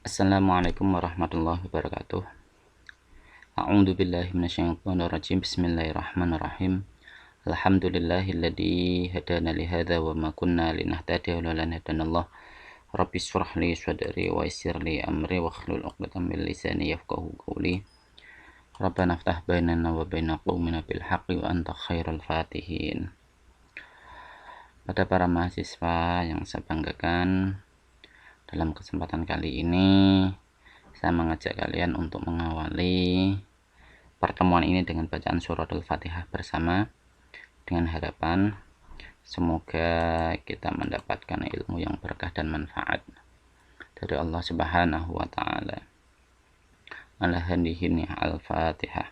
Assalamualaikum warahmatullahi wabarakatuh. A'udzu billahi minasyaitonir rajim. Bismillahirrahmanirrahim. Alhamdulillahilladzi hadana li hadza wa ma kunna linahtadiya laula an hadanallah. Rabbi shrah li sadri wa yassir li amri wa hlul 'uqdatam min lisani yafqahu qawli. Rabbana iftah bainana wa baina qaumina bil haqqi wa anta khairul fatihin. Pada para mahasiswa yang saya banggakan, dalam kesempatan kali ini saya mengajak kalian untuk mengawali pertemuan ini dengan bacaan surat Al-Fatihah bersama, dengan harapan semoga kita mendapatkan ilmu yang berkah dan manfaat dari Allah Subhanahu wa taala. Alhamdulillah. Al-Fatihah.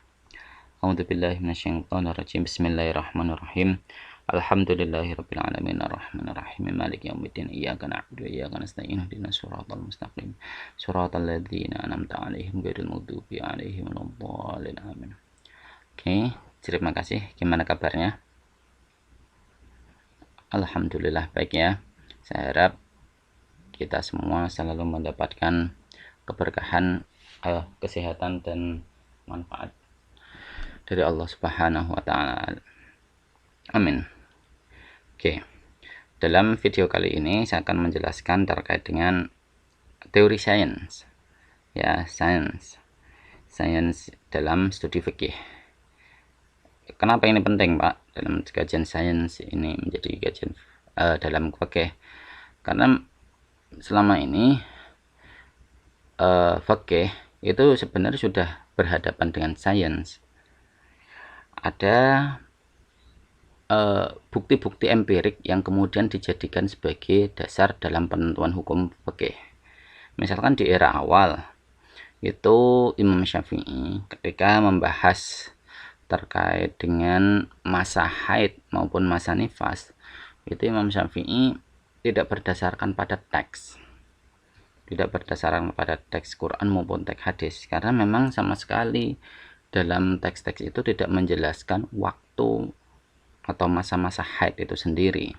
A'udzubillahi minasyaitonir rajim. Bismillahirrahmanirrahim. Alhamdulillahirabbil alamin arrahmanirrahim maliki yaumiddin iyyaka na'budu wa iyyaka nasta'in ihdinas siratal mustaqim siratal ladzina an'amta 'alaihim ghairil maghdubi 'alaihim waladdallin amin. Oke, terima kasih. Gimana kabarnya? Alhamdulillah baik ya. Saya harap kita semua selalu mendapatkan keberkahan, kesehatan dan manfaat dari Allah Subhanahu wa taala. Amin. Oke. Dalam video kali ini saya akan menjelaskan terkait dengan teori sains. Ya, sains dalam studi fikih. Kenapa ini penting, Pak? Dalam kajian sains ini menjadi kajian dalam fikih. Karena selama ini fikih itu sebenarnya sudah berhadapan dengan sains. Ada bukti-bukti empirik yang kemudian dijadikan sebagai dasar dalam penentuan hukum fikih. Misalkan di era awal itu Imam Syafi'i ketika membahas terkait dengan masa haid maupun masa nifas, itu Imam Syafi'i tidak berdasarkan pada teks, Quran maupun teks hadis, karena memang sama sekali dalam teks-teks itu tidak menjelaskan waktu atau masa-masa haid itu sendiri.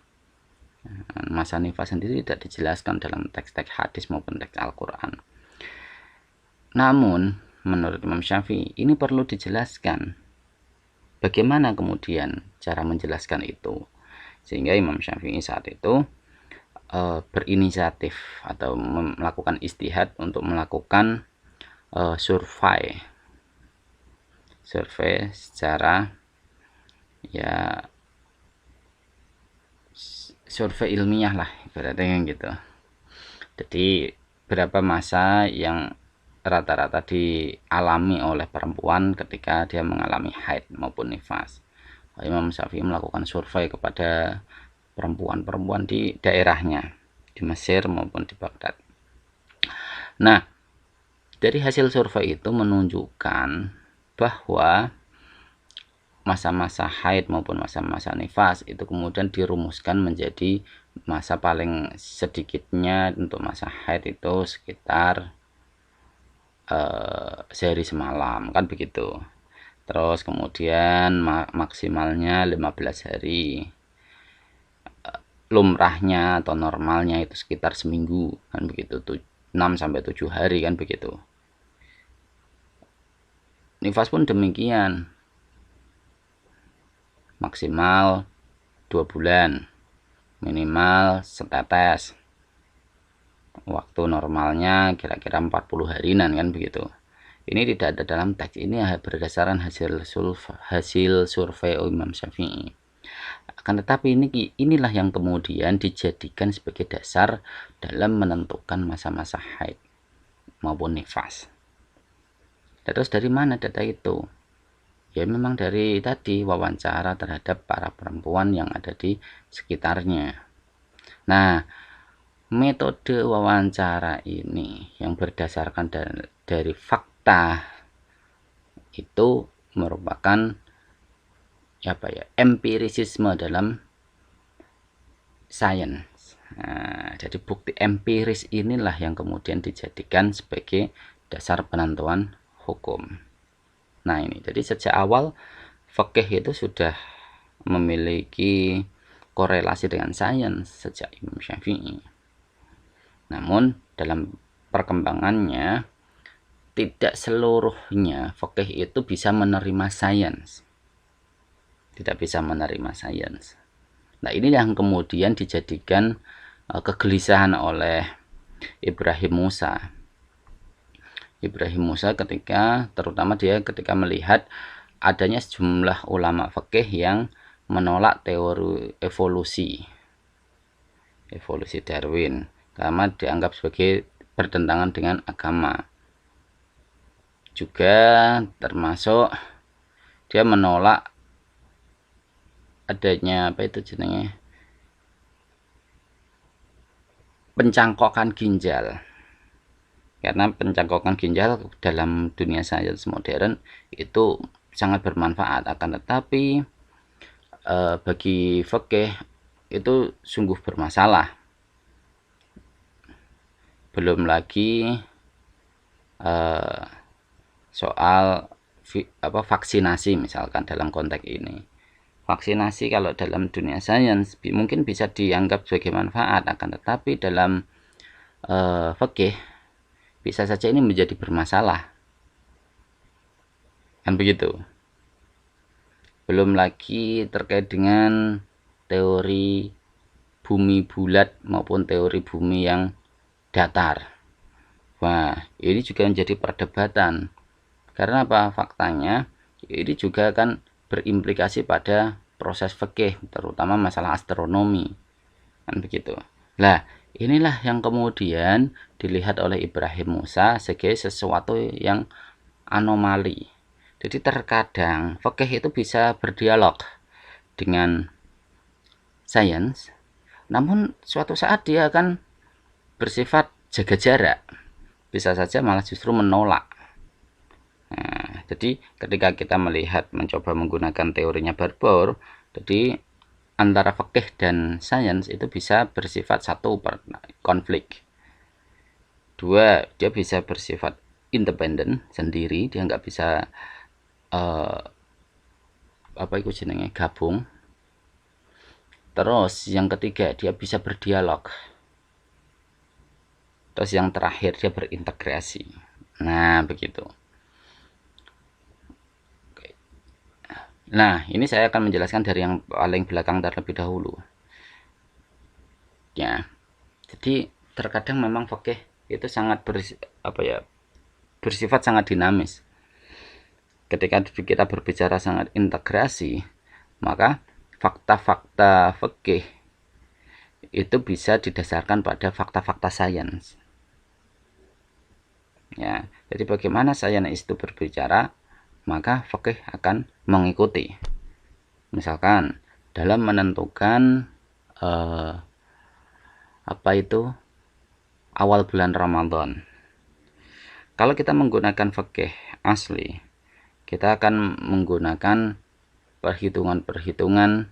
Masa nifas sendiri tidak dijelaskan dalam teks-teks hadis maupun teks Al-Quran. Namun menurut Imam Syafi'i ini perlu dijelaskan. Bagaimana kemudian cara menjelaskan itu? Sehingga Imam Syafi'i saat itu berinisiatif atau melakukan ijtihad untuk melakukan survei secara survei ilmiah lah ibaratnya gitu. Jadi berapa masa yang rata-rata dialami oleh perempuan ketika dia mengalami haid maupun nifas. Imam Syafi'i melakukan survei kepada perempuan-perempuan di daerahnya, di Mesir maupun di Baghdad. Nah, dari hasil survei itu menunjukkan bahwa masa-masa haid maupun masa-masa nifas itu kemudian dirumuskan menjadi masa paling sedikitnya untuk masa haid itu sekitar sehari semalam, kan begitu. Terus kemudian maksimalnya 15 hari, lumrahnya atau normalnya itu sekitar seminggu, kan begitu, 6-7 hari, kan begitu. Nifas pun demikian, maksimal 2 bulan, minimal setetes, waktu normalnya kira-kira 40 harian, kan begitu. Ini tidak ada dalam teks, ini berdasarkan hasil survei Imam Syafi'i. Akan tetapi inilah yang kemudian dijadikan sebagai dasar dalam menentukan masa-masa haid maupun nifas. Terus dari mana data itu? Ya memang dari tadi wawancara terhadap para perempuan yang ada di sekitarnya. Nah, metode wawancara ini yang berdasarkan dari fakta itu merupakan empirisisme dalam sains. Nah, jadi bukti empiris inilah yang kemudian dijadikan sebagai dasar penentuan hukum. Nah ini, jadi sejak awal fikih itu sudah memiliki korelasi dengan sains sejak Imam Syafi'i. Namun dalam perkembangannya tidak seluruhnya fikih itu bisa menerima sains. Tidak bisa menerima sains. Nah, ini yang kemudian dijadikan kegelisahan oleh Ibrahim Musa. Ibrahim Musa terutama dia ketika melihat adanya sejumlah ulama fikih yang menolak teori evolusi Darwin karena dianggap sebagai bertentangan dengan agama. Juga termasuk dia menolak adanya pencangkokan ginjal, karena pencangkokan ginjal dalam dunia sains modern itu sangat bermanfaat, akan tetapi bagi fikih itu sungguh bermasalah. Belum lagi soal vaksinasi misalkan dalam konteks ini. Vaksinasi kalau dalam dunia sains mungkin bisa dianggap sebagai manfaat, akan tetapi dalam fikih bisa saja ini menjadi bermasalah. Kan begitu. Belum lagi terkait dengan teori bumi bulat maupun teori bumi yang datar. Wah, ini juga menjadi perdebatan. Karena apa? Faktanya ini juga akan berimplikasi pada proses fikih, terutama masalah astronomi. Kan begitu. Nah, inilah yang kemudian dilihat oleh Ibrahim Musa sebagai sesuatu yang anomali. Jadi terkadang fikih itu bisa berdialog dengan sains, namun suatu saat dia akan bersifat jaga jarak. Bisa saja malah justru menolak. Nah, jadi ketika kita mencoba menggunakan teorinya Barbour, jadi antara fikih dan sains itu bisa bersifat satu, konflik. Dua, dia bisa bersifat independen sendiri, dia nggak bisa gabung. Terus yang ketiga, dia bisa berdialog. Terus yang terakhir, dia berintegrasi. Nah, begitu. Nah, ini saya akan menjelaskan dari yang paling belakang terlebih dahulu. Ya, jadi terkadang memang fikih itu sangat bersifat sangat dinamis. Ketika kita berbicara sangat integrasi, maka fakta-fakta fikih itu bisa didasarkan pada fakta-fakta sains. Ya, jadi bagaimana sains itu berbicara, maka fikih akan mengikuti. Misalkan dalam menentukan awal bulan Ramadan, kalau kita menggunakan fikih asli, kita akan menggunakan perhitungan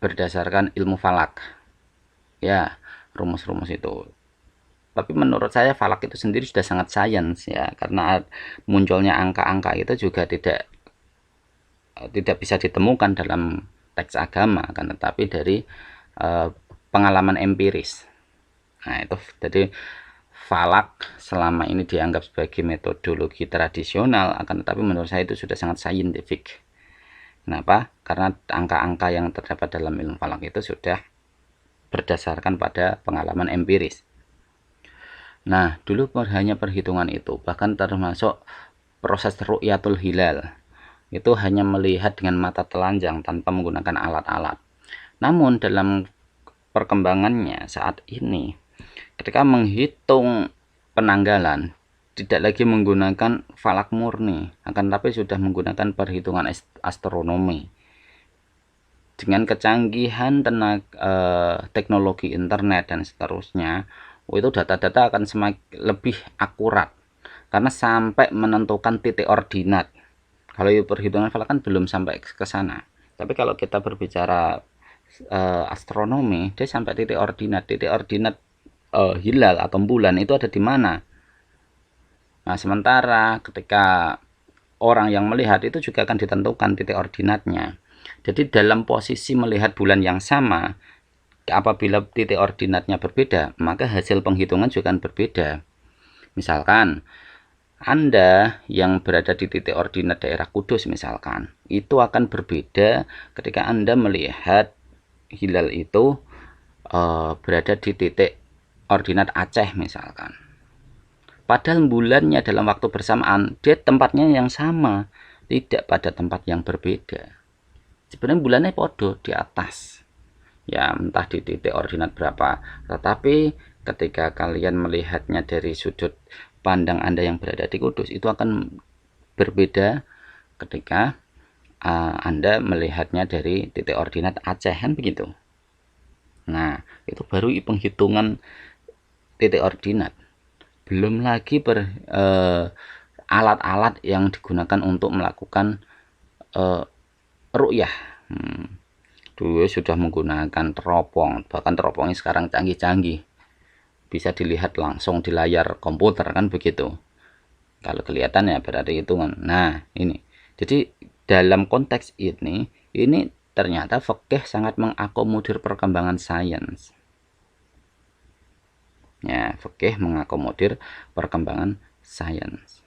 berdasarkan ilmu falak, ya, rumus-rumus itu. Tapi menurut saya falak itu sendiri sudah sangat sains, ya, karena munculnya angka-angka itu juga tidak bisa ditemukan dalam teks agama, kan, tetapi dari pengalaman empiris. Nah, itu jadi falak selama ini dianggap sebagai metodologi tradisional, akan tetapi menurut saya itu sudah sangat saintifik. Kenapa? Karena angka-angka yang terdapat dalam ilmu falak itu sudah berdasarkan pada pengalaman empiris. Nah, dulu hanya perhitungan itu, bahkan termasuk proses ru'yatul hilal, itu hanya melihat dengan mata telanjang tanpa menggunakan alat-alat. Namun dalam perkembangannya saat ini, ketika menghitung penanggalan, tidak lagi menggunakan falak murni, akan tapi sudah menggunakan perhitungan astronomi. Dengan kecanggihan teknologi internet dan seterusnya, itu data-data akan semakin lebih akurat karena sampai menentukan titik ordinat. Kalau perhitungan falak kan belum sampai ke sana, tapi kalau kita berbicara astronomi, dia sampai titik ordinat hilal atau bulan itu ada di mana. Nah, sementara ketika orang yang melihat itu juga akan ditentukan titik ordinatnya. Jadi dalam posisi melihat bulan yang sama, apabila titik ordinatnya berbeda, maka hasil penghitungan juga akan berbeda. Misalkan Anda yang berada di titik ordinat daerah Kudus misalkan, itu akan berbeda ketika Anda melihat hilal itu berada di titik ordinat Aceh misalkan. Padahal bulannya dalam waktu bersamaan, dia tempatnya yang sama, tidak pada tempat yang berbeda. Sebenarnya bulannya podo di atas, ya entah di titik ordinat berapa, tetapi ketika kalian melihatnya dari sudut pandang Anda yang berada di Kudus, itu akan berbeda ketika Anda melihatnya dari titik ordinat Aceh, kan begitu. Nah, itu baru penghitungan titik ordinat. Belum lagi alat-alat yang digunakan untuk melakukan ru'yah. Dulu sudah menggunakan teropong, bahkan teropongnya sekarang canggih-canggih, bisa dilihat langsung di layar komputer, kan begitu. Kalau kelihatan ya berarti hitungan. Nah ini, jadi dalam konteks ini ternyata fikih sangat mengakomodir perkembangan sains. Ya, fikih mengakomodir perkembangan sains.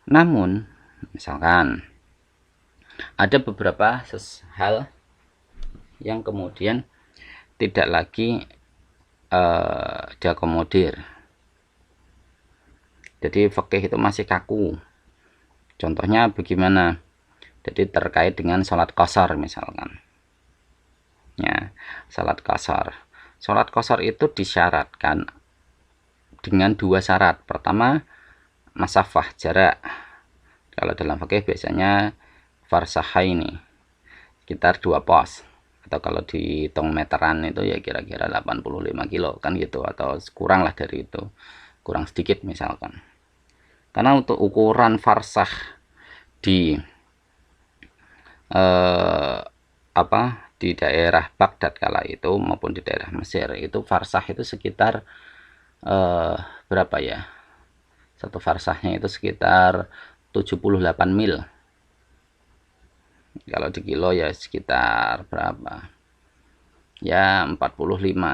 Namun, misalkan ada beberapa hal yang kemudian tidak lagi diakomodir. Jadi fikih itu masih kaku. Contohnya bagaimana? Jadi terkait dengan sholat qashar misalkan. Ya, sholat qashar. Sholat qashar itu disyaratkan dengan dua syarat. Pertama, masafah, jarak. Kalau dalam fikih biasanya farsahaini, sekitar 2 pos. Atau kalau dihitung meteran itu ya kira-kira 85 kilo kan gitu, atau kurang lah dari itu, kurang sedikit misalkan. Karena untuk ukuran farsah di di daerah Baghdad kala itu maupun di daerah Mesir, itu farsah itu sekitar berapa ya, satu farsahnya itu sekitar 78 mil. Kalau di kilo ya sekitar berapa ya, 45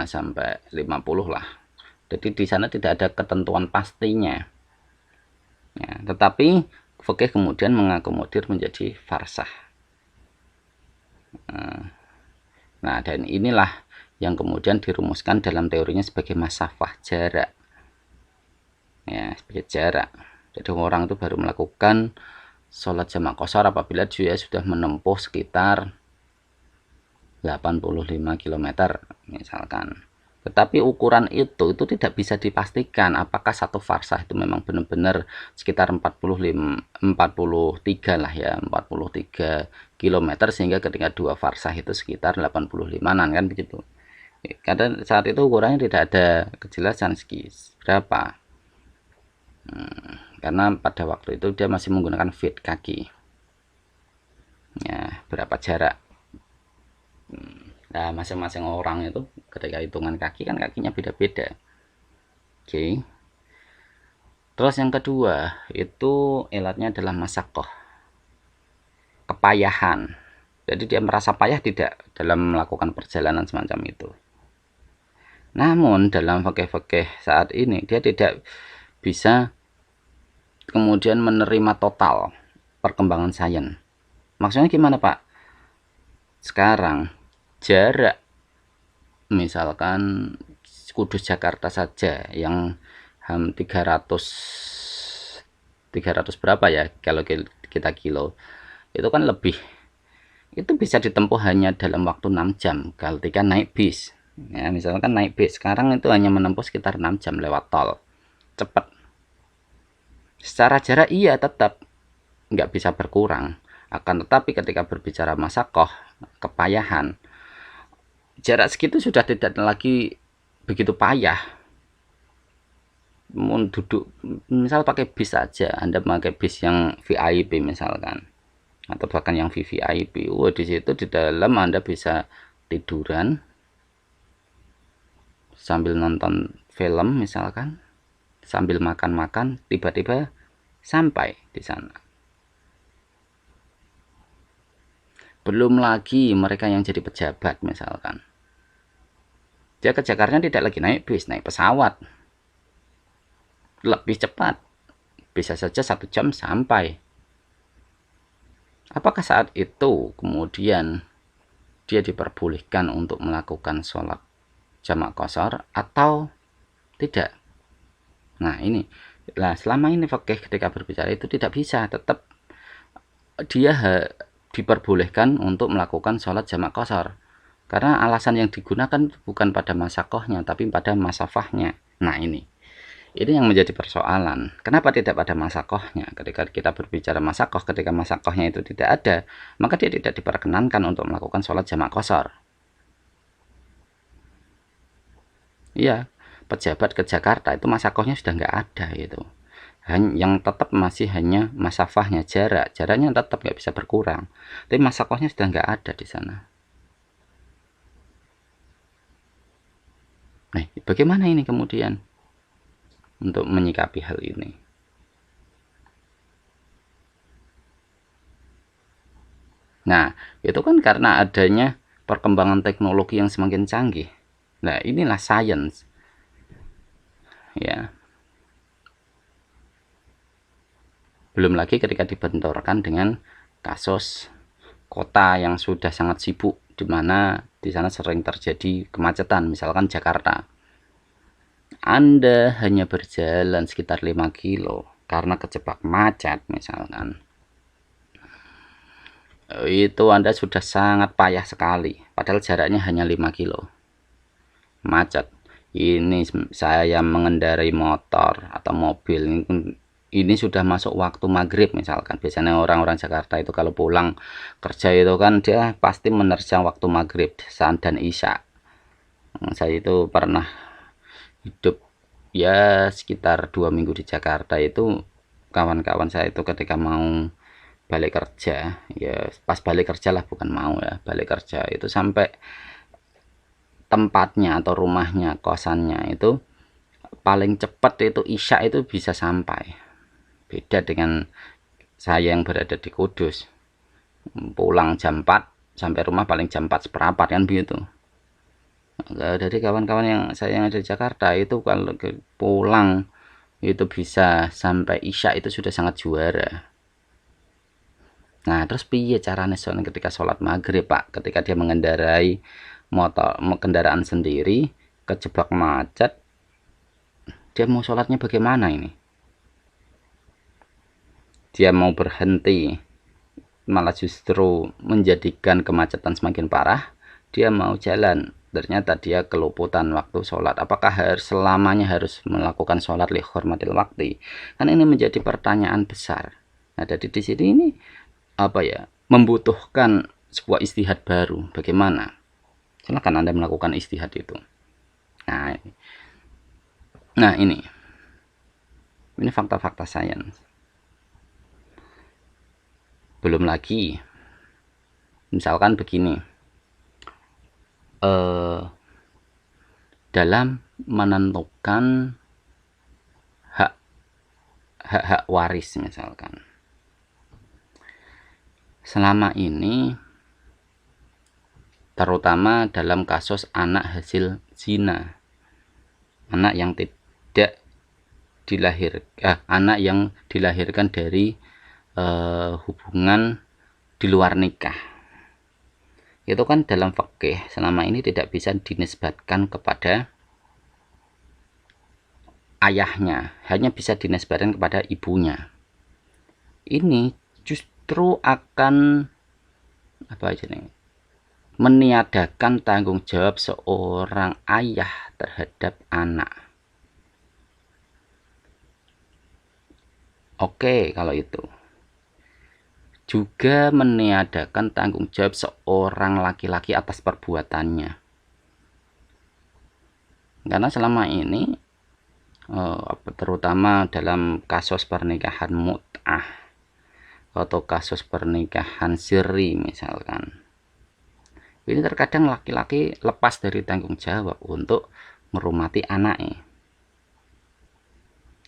sampai 50 lah. Jadi di sana tidak ada ketentuan pastinya ya, tetapi fikih kemudian mengakomodir menjadi farsah. Nah, dan inilah yang kemudian dirumuskan dalam teorinya sebagai masafah, jarak. Ya, sebagai jarak. Jadi orang itu baru melakukan sholat jamak qashar apabila dia sudah menempuh sekitar 85 km misalkan. Tetapi ukuran itu tidak bisa dipastikan apakah satu farsah itu memang benar-benar sekitar 43 lah ya, 43 km, sehingga ketika dua farsah itu sekitar 85-an kan begitu. Karena saat itu ukurannya tidak ada kejelasan berapa. Karena pada waktu itu dia masih menggunakan feet kaki. Ya, berapa jarak. Nah, masing-masing orang itu ketika hitungan kaki kan kakinya beda-beda. Oke. Terus yang kedua itu ilatnya adalah masyaqqah, kepayahan. Jadi dia merasa payah tidak dalam melakukan perjalanan semacam itu. Namun dalam fikih-fikih saat ini dia tidak bisa kemudian menerima total perkembangan sains. Maksudnya gimana, Pak? Sekarang jarak misalkan Kudus Jakarta saja yang 300 berapa ya kalau kita kilo, itu kan lebih, itu bisa ditempuh hanya dalam waktu 6 jam ketika naik bis ya. Misalkan naik bis sekarang itu hanya menempuh sekitar 6 jam lewat tol, cepat. Secara jarak iya tetap nggak bisa berkurang, akan tetapi ketika berbicara masyaqqah, kepayahan, jarak segitu sudah tidak lagi begitu payah. Mau duduk misal pakai bis saja, Anda pakai bis yang VIP misalkan, atau bahkan yang VVIP, di situ di dalam Anda bisa tiduran sambil nonton film misalkan, sambil makan-makan, tiba-tiba sampai di sana. Belum lagi mereka yang jadi pejabat misalkan. Dia ke Jakarta tidak lagi naik bis, naik pesawat. Lebih cepat. Bisa saja 1 jam sampai. Apakah saat itu kemudian dia diperbolehkan untuk melakukan sholat jamak qashar atau tidak? Nah ini, selama ini fikih ketika berbicara itu tidak bisa, tetap dia diperbolehkan untuk melakukan sholat jamak qashar, karena alasan yang digunakan bukan pada masakohnya tapi pada masafahnya. Nah ini yang menjadi persoalan, kenapa tidak pada masakohnya? Ketika kita berbicara masakoh, ketika masakohnya itu tidak ada, maka dia tidak diperkenankan untuk melakukan sholat jamak qashar. Iya, pejabat ke Jakarta itu masakohnya sudah nggak ada gitu. Yang tetap masih hanya masafahnya, jaraknya tetap nggak bisa berkurang, tapi masakohnya sudah nggak ada di sana. Nah, bagaimana ini kemudian untuk menyikapi hal ini? Nah, itu kan karena adanya perkembangan teknologi yang semakin canggih. Nah, inilah sains. Ya. Belum lagi ketika dibenturkan dengan kasus kota yang sudah sangat sibuk, di mana di sana sering terjadi kemacetan, misalkan Jakarta. Anda hanya berjalan sekitar 5 kilo karena kejebak macet misalkan, itu Anda sudah sangat payah sekali, padahal jaraknya hanya 5 kilo macet. Ini saya mengendarai motor atau mobil, ini sudah masuk waktu maghrib misalkan. Biasanya orang-orang Jakarta itu kalau pulang kerja itu kan dia pasti menerjang waktu maghrib dan isya. Saya itu pernah hidup ya sekitar 2 minggu di Jakarta. Itu kawan-kawan saya itu ketika mau balik kerja, ya pas balik kerja lah, bukan mau ya, balik kerja itu sampai tempatnya atau rumahnya, kosannya itu paling cepat itu isya itu bisa sampai. Beda dengan saya yang berada di Kudus, pulang jam 4 sampai rumah paling jam 4 seperempat kan begitu. Dari kawan-kawan yang saya yang ada di Jakarta itu kalau pulang itu bisa sampai isya itu sudah sangat juara. Nah terus piye caranya ketika sholat maghrib Pak, ketika dia mengendarai motor kendaraan sendiri kejebak macet, dia mau sholatnya bagaimana ini? Dia mau berhenti malah justru menjadikan kemacetan semakin parah. Dia mau jalan, ternyata dia keluputan waktu sholat. Apakah selamanya harus melakukan sholat li hurmatil waktu? Kan ini menjadi pertanyaan besar. Nah jadi di sini ini apa ya, membutuhkan sebuah istihad baru. Bagaimana? Silakan Anda melakukan istihad itu. Nah ini fakta-fakta sains. Belum lagi misalkan begini, dalam menentukan hak waris misalkan, selama ini terutama dalam kasus anak hasil zina, anak yang tidak anak yang dilahirkan dari hubungan di luar nikah, itu kan dalam fikih selama ini tidak bisa dinisbatkan kepada ayahnya, hanya bisa dinisbatkan kepada ibunya. Ini justru akan meniadakan tanggung jawab seorang ayah terhadap anak. Oke, kalau itu juga meniadakan tanggung jawab seorang laki-laki atas perbuatannya, karena selama ini terutama dalam kasus pernikahan mut'ah atau kasus pernikahan siri misalkan, ini terkadang laki-laki lepas dari tanggung jawab untuk merumati anaknya.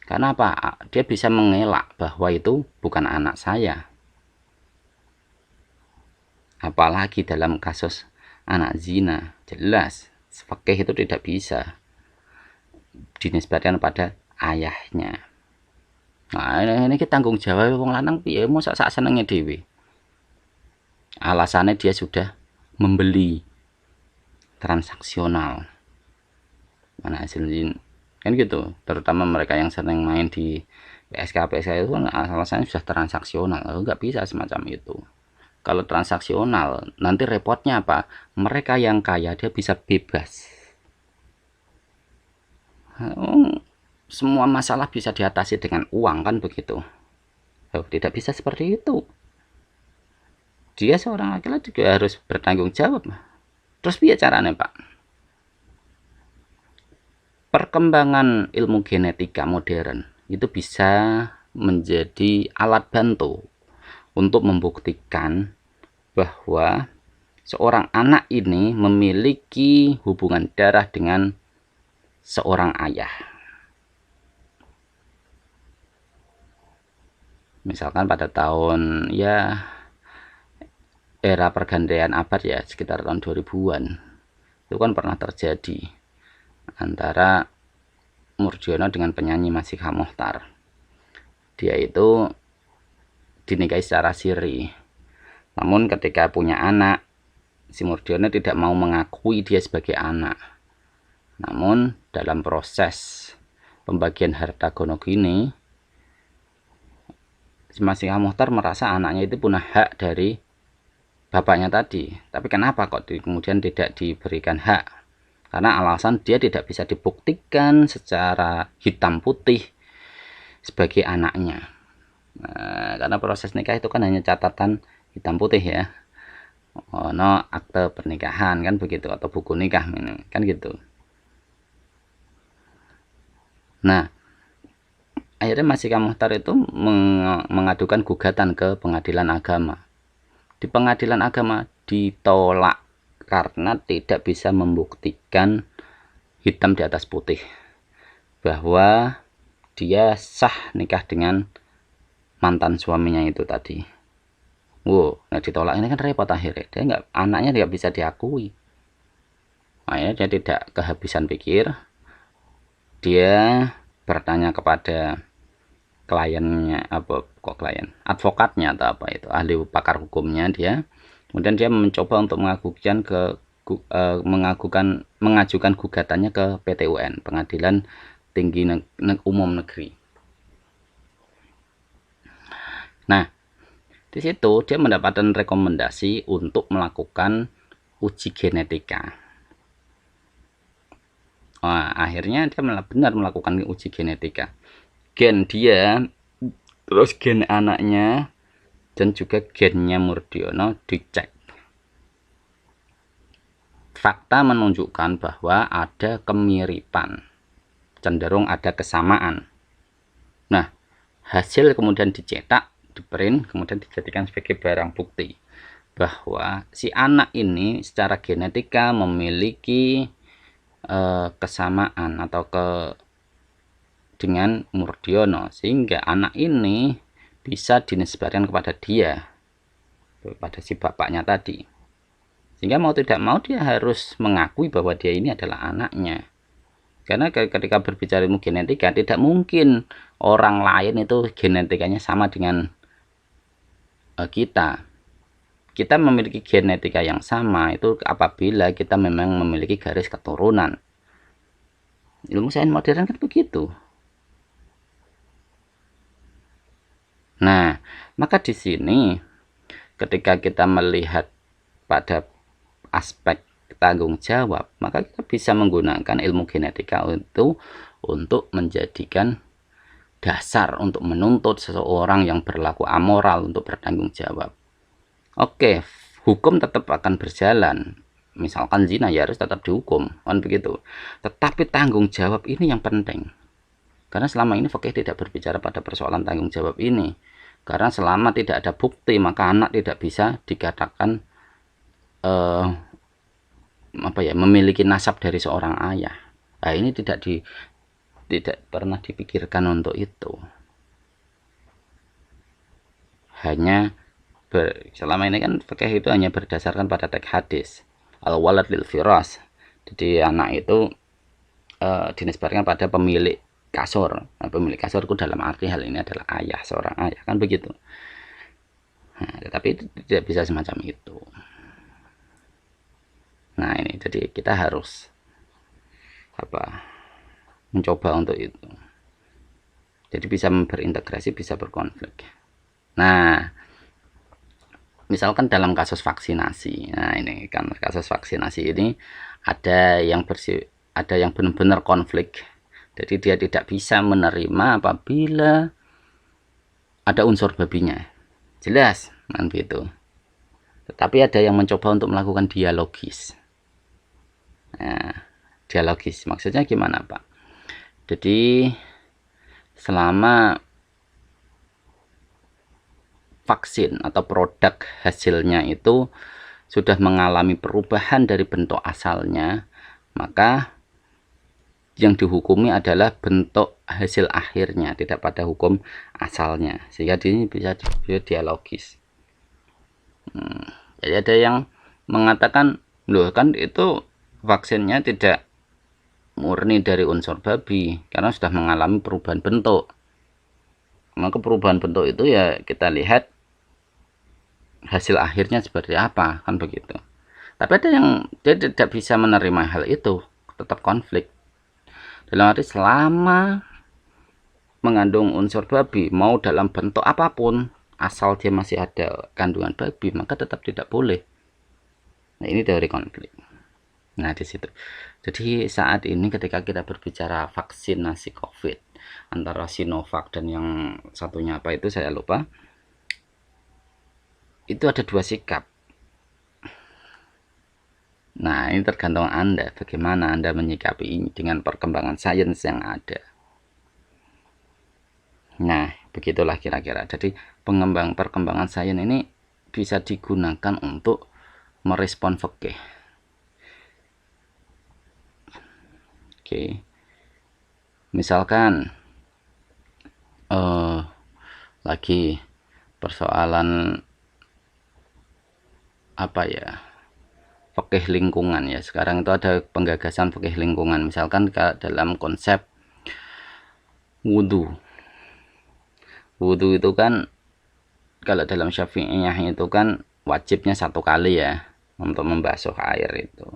Karena apa? Dia bisa mengelak bahwa itu bukan anak saya. Apalagi dalam kasus anak zina, jelas fikih itu tidak bisa dinisbatkan pada ayahnya. Nah, ini kita tanggung jawab wong lanang piye mosok sak senenge dhewe. Alasannya dia sudah membeli transaksional. Mana hasil zina kan gitu, terutama mereka yang sering main di PSK itu kan alasannya sudah transaksional. Nggak bisa semacam itu. Kalau transaksional nanti repotnya apa? Mereka yang kaya dia bisa bebas. Semua masalah bisa diatasi dengan uang kan begitu. Tidak bisa seperti itu. Dia seorang laki-laki juga harus bertanggung jawab. Terus piye caranya, Pak? Perkembangan ilmu genetika modern itu bisa menjadi alat bantu untuk membuktikan bahwa seorang anak ini memiliki hubungan darah dengan seorang ayah. Misalkan pada tahun ya era pergantian abad ya sekitar tahun 2000-an itu kan pernah terjadi antara Murdiono dengan penyanyi Masihah Mochtar. Dia itu dinikahi secara siri. Namun ketika punya anak, si Murdiono tidak mau mengakui dia sebagai anak. Namun dalam proses pembagian harta gono gini, si Masihah Mochtar merasa anaknya itu punya hak dari bapaknya tadi. Tapi kenapa kok kemudian tidak diberikan hak? Karena alasan dia tidak bisa dibuktikan secara hitam putih sebagai anaknya. Nah, karena proses nikah itu kan hanya catatan hitam putih ya. No akte pernikahan kan begitu, atau buku nikah kan gitu. Nah, akhirnya Masihah Mochtar itu mengadukan gugatan ke pengadilan agama. Di pengadilan agama ditolak karena tidak bisa membuktikan hitam di atas putih bahwa dia sah nikah dengan mantan suaminya itu tadi. Nah ditolak ini kan repot akhirnya. Dia anaknya tidak bisa diakui. Akhirnya dia tidak kehabisan pikir. Dia bertanya kepada kliennya, advokatnya atau apa itu, ahli pakar hukumnya dia. Kemudian dia mencoba untuk mengajukan gugatannya ke PT UN, Pengadilan Tinggi Umum Negeri. Nah, di situ dia mendapatkan rekomendasi untuk melakukan uji genetika. Akhirnya dia benar melakukan uji genetika. Gen dia, terus gen anaknya, dan juga gennya Murdiono dicek. Fakta menunjukkan bahwa ada kemiripan, cenderung ada kesamaan. Nah, hasil kemudian dicetak, diprint, kemudian dijadikan sebagai barang bukti bahwa si anak ini secara genetika memiliki kesamaan atau dengan Murdiono, sehingga anak ini bisa dinisbatkan kepada dia, pada si bapaknya tadi. Sehingga mau tidak mau dia harus mengakui bahwa dia ini adalah anaknya. Karena ketika berbicara ilmu genetika, tidak mungkin orang lain itu genetikanya sama dengan kita. Kita memiliki genetika yang sama itu apabila kita memang memiliki garis keturunan. Ilmu sains modern kan begitu. Nah, maka di sini ketika kita melihat pada aspek tanggung jawab, maka kita bisa menggunakan ilmu genetika untuk menjadikan dasar untuk menuntut seseorang yang berlaku amoral untuk bertanggung jawab. Oke, hukum tetap akan berjalan. Misalkan zina ya harus tetap dihukum, kan begitu. Tetapi tanggung jawab ini yang penting. Karena selama ini fikih tidak berbicara pada persoalan tanggung jawab ini. Karena selama tidak ada bukti, maka anak tidak bisa dikatakan memiliki nasab dari seorang ayah. Nah, ini tidak pernah dipikirkan untuk itu. Hanya selama ini kan fikih itu hanya berdasarkan pada teks hadis, al walad lil firas, jadi anak itu dinisbatkan pada pemilik kasur. Nah, pemilik kasur itu dalam arti hal ini adalah ayah, seorang ayah, kan begitu. Nah, tetapi itu tidak bisa semacam itu. Nah, ini jadi kita harus mencoba untuk itu. Jadi bisa berintegrasi, bisa berkonflik. Nah, misalkan dalam kasus vaksinasi. Nah, ini kan kasus vaksinasi ini ada yang benar-benar konflik. Jadi dia tidak bisa menerima apabila ada unsur babinya. Jelas, kan begitu. Tetapi ada yang mencoba untuk melakukan dialogis. Nah, dialogis maksudnya gimana, Pak? Jadi selama vaksin atau produk hasilnya itu sudah mengalami perubahan dari bentuk asalnya, maka yang dihukumi adalah bentuk hasil akhirnya, tidak pada hukum asalnya, sehingga ini bisa dialogis. Jadi ada yang mengatakan, loh kan itu vaksinnya tidak murni dari unsur babi karena sudah mengalami perubahan bentuk. Maka perubahan bentuk itu ya kita lihat hasil akhirnya seperti apa, kan begitu. Tapi ada yang dia tidak bisa menerima hal itu, tetap konflik. Dalam arti selama mengandung unsur babi, mau dalam bentuk apapun, asal dia masih ada kandungan babi, maka tetap tidak boleh. Nah, ini teori konflik. Nah, di situ. Jadi saat ini ketika kita berbicara vaksinasi COVID antara Sinovac dan yang satunya apa itu saya lupa. Itu ada dua sikap. Nah, ini tergantung Anda, bagaimana Anda menyikapi ini dengan perkembangan sains yang ada. Nah, begitulah kira-kira. Jadi, perkembangan sains ini bisa digunakan untuk merespon fikih. Oke. Misalkan lagi persoalan apa ya? Fikih lingkungan ya. Sekarang itu ada penggagasan fikih lingkungan. Misalkan dalam konsep wudhu. Wudhu itu kan kalau dalam Syafi'iyah itu kan wajibnya 1 kali ya untuk membasuh air itu.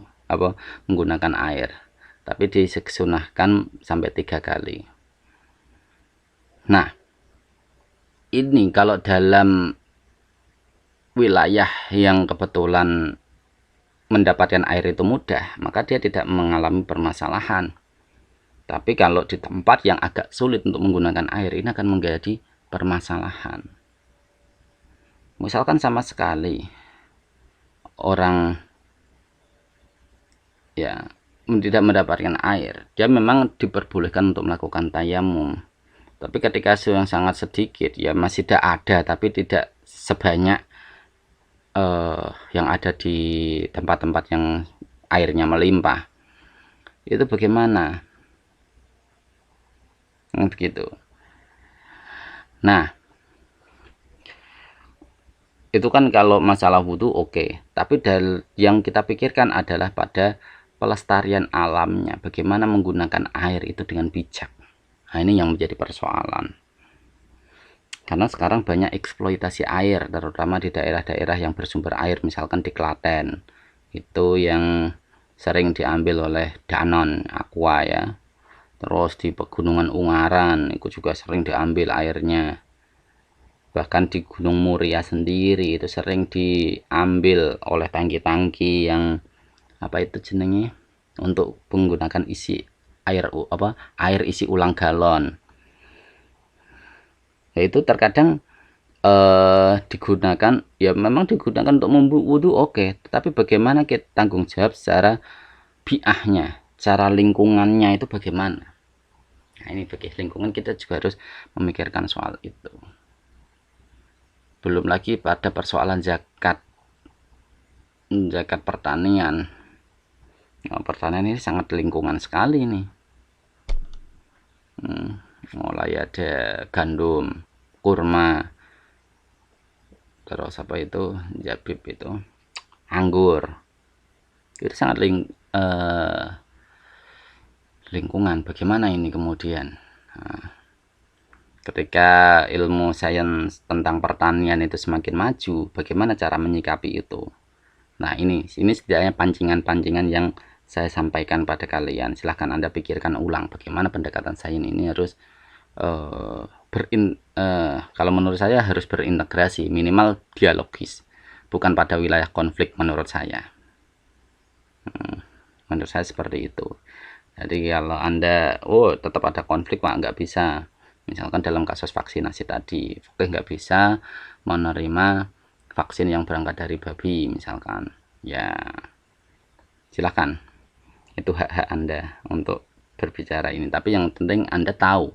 Menggunakan air. Tapi disunahkan sampai 3 kali. Nah, ini kalau dalam wilayah yang kebetulan mendapatkan air itu mudah, maka dia tidak mengalami permasalahan. Tapi kalau di tempat yang agak sulit untuk menggunakan air, ini akan menjadi permasalahan. Misalkan sama sekali orang ya tidak mendapatkan air, dia memang diperbolehkan untuk melakukan tayamum. Tapi ketika yang sangat sedikit, ya masih ada, tapi tidak sebanyak yang ada di tempat-tempat yang airnya melimpah. Itu bagaimana? Begitu. Nah, itu kan kalau masalah wudhu oke. Tapi yang kita pikirkan adalah pada pelestarian alamnya. Bagaimana menggunakan air itu dengan bijak. Nah, ini yang menjadi persoalan. Karena sekarang banyak eksploitasi air, terutama di daerah-daerah yang bersumber air, misalkan di Klaten. Itu yang sering diambil oleh Danon, Aqua ya. Terus di Pegunungan Ungaran, itu juga sering diambil airnya. Bahkan di Gunung Muria sendiri, itu sering diambil oleh tangki-tangki yang, apa itu jenenge, untuk menggunakan isi air isi ulang galon. Yaitu terkadang digunakan, ya memang digunakan untuk wudhu oke, tetapi bagaimana kita tanggung jawab secara biahnya, cara lingkungannya itu bagaimana. Nah, ini bagi lingkungan kita juga harus memikirkan soal itu. Belum lagi pada persoalan zakat pertanian. Nah, pertanian ini sangat lingkungan sekali nih. Mulai ada gandum, kurma, terus apa itu zabib itu anggur, itu sangat lingkungan. Bagaimana ini kemudian ketika ilmu sains tentang pertanian itu semakin maju, bagaimana cara menyikapi itu? Nah, ini setidaknya pancingan-pancingan yang saya sampaikan pada kalian. Silahkan Anda pikirkan ulang bagaimana pendekatan sains ini harus kalau menurut saya harus berintegrasi, minimal dialogis, bukan pada wilayah konflik menurut saya. Menurut saya seperti itu. Jadi kalau Anda tetap ada konflik, Pak, nggak bisa. Misalkan dalam kasus vaksinasi tadi, oke, nggak bisa menerima vaksin yang berangkat dari babi misalkan, ya silahkan, itu hak-hak Anda untuk berbicara ini. Tapi yang penting Anda tahu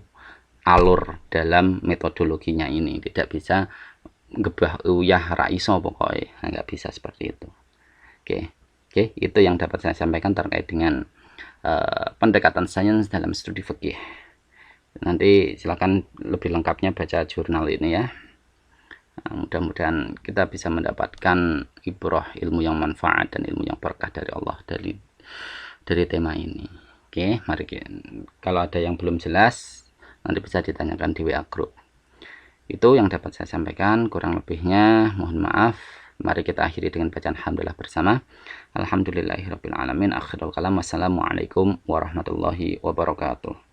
alur dalam metodologinya ini, tidak bisa gebah uyah raiso pokoknya, nggak bisa seperti itu. Oke, itu yang dapat saya sampaikan terkait dengan pendekatan sains dalam studi fikih. Nanti silakan lebih lengkapnya baca jurnal ini ya. Mudah-mudahan kita bisa mendapatkan ibrah, ilmu yang manfaat dan ilmu yang berkah dari Allah dari tema ini. Oke, mari kalau ada yang belum jelas nanti bisa ditanyakan di WA group. Itu yang dapat saya sampaikan, kurang lebihnya mohon maaf. Mari kita akhiri dengan bacaan alhamdulillah bersama. Alhamdulillahirabbil alamin. Akhirul kalam. Wassalamualaikum warahmatullahi wabarakatuh.